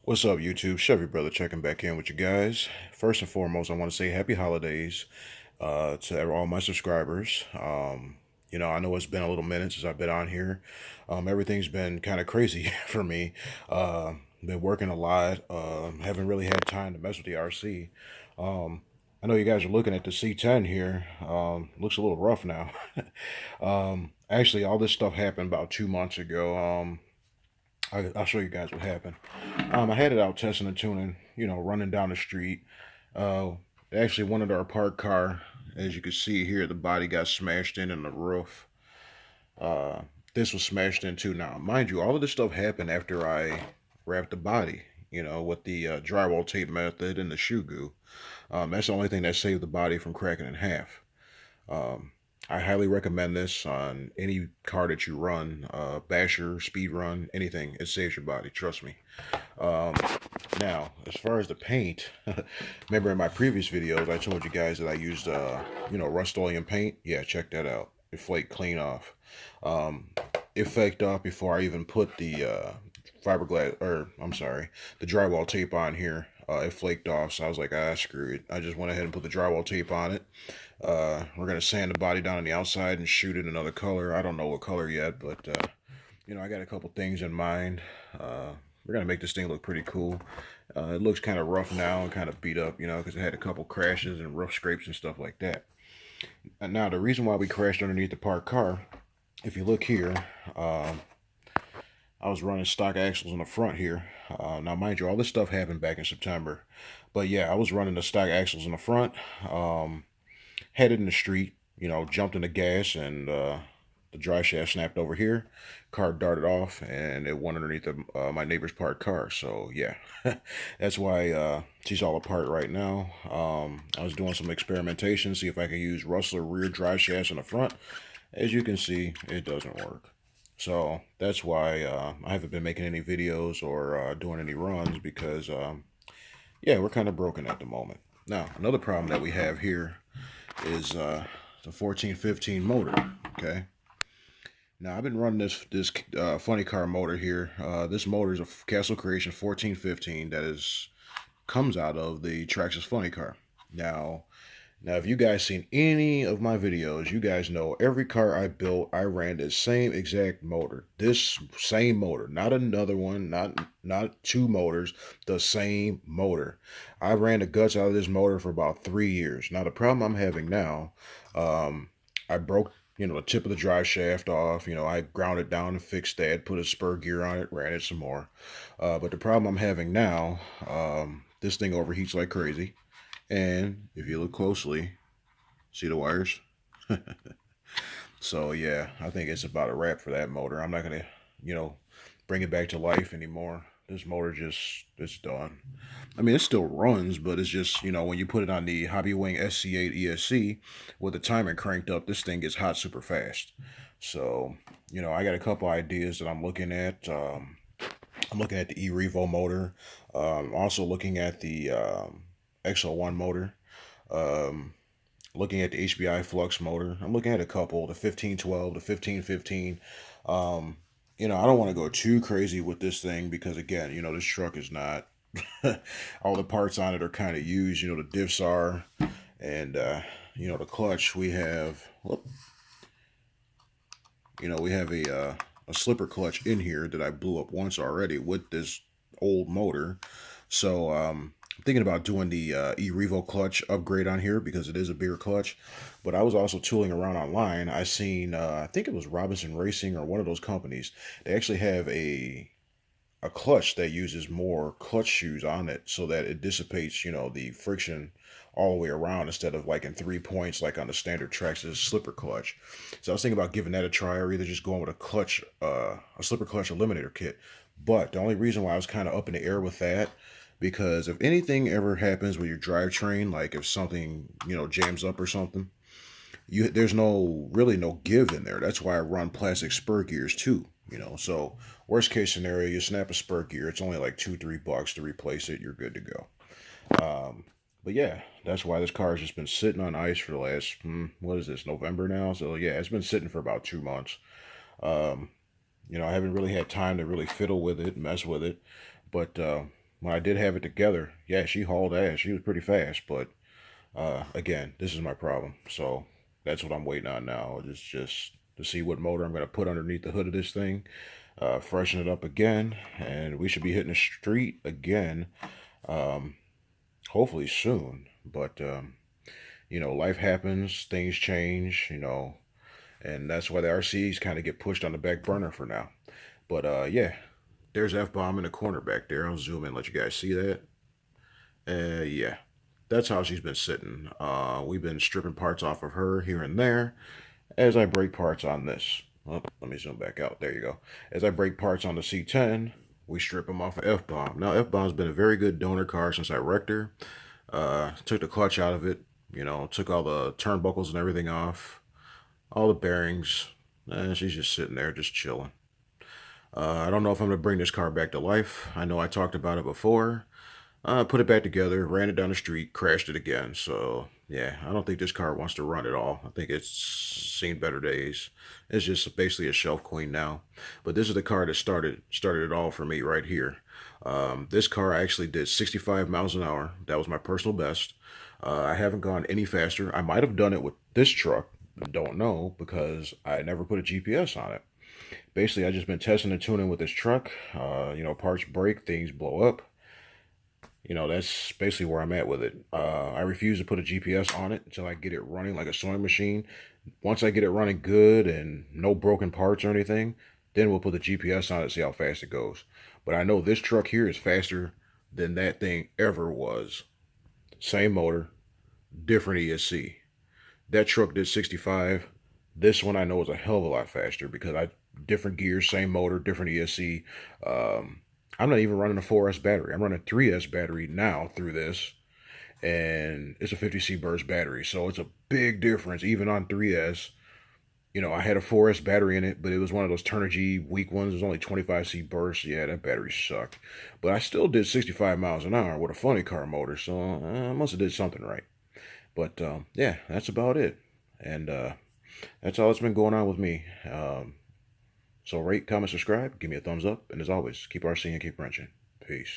What's up, YouTube? Chevy Brother checking back in with you guys. First and foremost, I want to say happy holidays to all my subscribers. I know it's been a little minute since I've been on here. Everything's been kind of crazy for me. Been working a lot. Haven't really had time to mess with the RC. I know you guys are looking at the C10 here. Looks a little rough now. Actually, all this stuff happened about 2 months ago. I'll show you guys what happened. I had it out testing and tuning, running down the street. Uh, Actually, one of our parked car, as you can see here, the body got smashed in the roof. Uh, this was smashed into. Now, mind you, all of this stuff happened after I wrapped the body, with the drywall tape method and the shoe goo. That's the only thing that saved the body from cracking in half. Um, I highly recommend this on any car that you run, basher, speed run, anything. It saves your body. Trust me. Um, Now, as far as the paint, remember in my previous videos, I told you guys that I used, Rust-Oleum paint. Yeah, check that out. It flaked clean off. Um, it flaked off before I even put the fiberglass, or I'm sorry, the drywall tape on here. It flaked off, so I was like, screw it. I just went ahead and put the drywall tape on it. We're gonna sand the body down on the outside and shoot it another color. I don't know what color yet, but I got a couple things in mind. We're gonna make this thing look pretty cool. It looks kind of rough now and kind of beat up, because it had a couple crashes and rough scrapes and stuff like that. And now the reason why we crashed underneath the parked car, if you look here, uh, I was running stock axles in the front here. Now, mind you, all this stuff happened back in September, but yeah, I was running the stock axles in the front. Headed in the street, jumped in the gas, and the drive shaft snapped over here. Car darted off, and it went underneath my neighbor's parked car. So yeah, that's why she's all apart right now. I was doing some experimentation, see if I can use Rustler rear drive shafts in the front. As you can see, it doesn't work. So that's why I haven't been making any videos or doing any runs because, yeah, we're kind of broken at the moment. Now, another problem that we have here is the 1415 motor. Okay. Now I've been running this funny car motor here. This motor is a Castle Creation 1415 that is comes out of the Traxxas funny car. Now, if you guys seen any of my videos, you guys know every car I built, I ran the same exact motor. This same motor, not another one, not two motors, the same motor. I ran the guts out of this motor for about 3 years. Now the problem I'm having now, I broke the tip of the drive shaft off. I ground it down and fixed that, put a spur gear on it, ran it some more. But the problem I'm having now, this thing overheats like crazy. And if you look closely, see the wires? So yeah, I think it's about a wrap for that motor. I'm not gonna, bring it back to life anymore. This motor it's done. I mean, it still runs, but it's just, when you put it on the Hobbywing SC8 ESC with the timer cranked up, this thing gets hot super fast. So, I got a couple ideas that I'm looking at. I'm looking at the eRevo motor. Also looking at the XL1 motor. Um, Looking at the HBI Flux motor. I'm looking at a couple, the 1512, the 1515. I don't want to go too crazy with this thing because, again, this truck is not, all the parts on it are kind of used. The diffs are, and, the clutch, we have, we have a slipper clutch in here that I blew up once already with this old motor. So, I'm thinking about doing the eRevo clutch upgrade on here because it is a bigger clutch. But I was also tooling around online. I seen, I think it was Robinson Racing or one of those companies. They actually have a clutch that uses more clutch shoes on it so that it dissipates, the friction all the way around instead of like in 3 points like on the standard Traxxas slipper clutch. So I was thinking about giving that a try or either just going with a slipper clutch eliminator kit. But the only reason why I was kind of up in the air with that, because if anything ever happens with your drivetrain, like if something, jams up or something, there's really no give in there. That's why I run plastic spur gears too. So worst case scenario, you snap a spur gear. It's only like $2-3 to replace it. You're good to go. But yeah, that's why this car has just been sitting on ice for the last, what is this, November now? So yeah, it's been sitting for about 2 months. I haven't really had time to really fiddle with it, mess with it. But when I did have it together, yeah, she hauled ass. She was pretty fast, but again, this is my problem. So that's what I'm waiting on now. It's just to see what motor I'm going to put underneath the hood of this thing, freshen it up again, and we should be hitting the street again, um, hopefully soon. But life happens, things change, and that's why the RCs kind of get pushed on the back burner for now. But yeah, there's F-bomb in the corner back there. I'll zoom in, let you guys see that. Yeah, that's how she's been sitting. We've been stripping parts off of her here and there as I break parts on this. Well, let me zoom back out. There you go. As I break parts on the C10, we strip them off of F-bomb. Now, F-bomb's been a very good donor car since I wrecked her. Took the clutch out of it, took all the turnbuckles and everything off, all the bearings, and she's just sitting there, just chilling. I don't know if I'm going to bring this car back to life. I know I talked about it before. Put it back together, ran it down the street, crashed it again. So, yeah, I don't think this car wants to run at all. I think it's seen better days. It's just basically a shelf queen now. But this is the car that started it all for me right here. This car actually did 65 miles an hour. That was my personal best. I haven't gone any faster. I might have done it with this truck. Don't know because I never put a GPS on it. Basically, I've just been testing and tuning with this truck. Parts break, things blow up. That's basically where I'm at with it. I refuse to put a GPS on it until I get it running like a sewing machine. Once I get it running good and no broken parts or anything, then we'll put the GPS on it and see how fast it goes. But I know this truck here is faster than that thing ever was. Same motor, different ESC. That truck did 65. This one I know is a hell of a lot faster because different gears, same motor, different ESC. I'm not even running a 4S battery. I'm running a 3S battery now through this, and it's a 50C burst battery. So it's a big difference even on 3S. I had a 4S battery in it, but it was one of those Turnigy weak ones. It was only 25C burst. Yeah, that battery sucked. But I still did 65 miles an hour with a funny car motor, so I must have did something right. But yeah, that's about it. And that's all that's been going on with me. So rate, comment, subscribe, give me a thumbs up, and as always, keep RC and keep wrenching. Peace.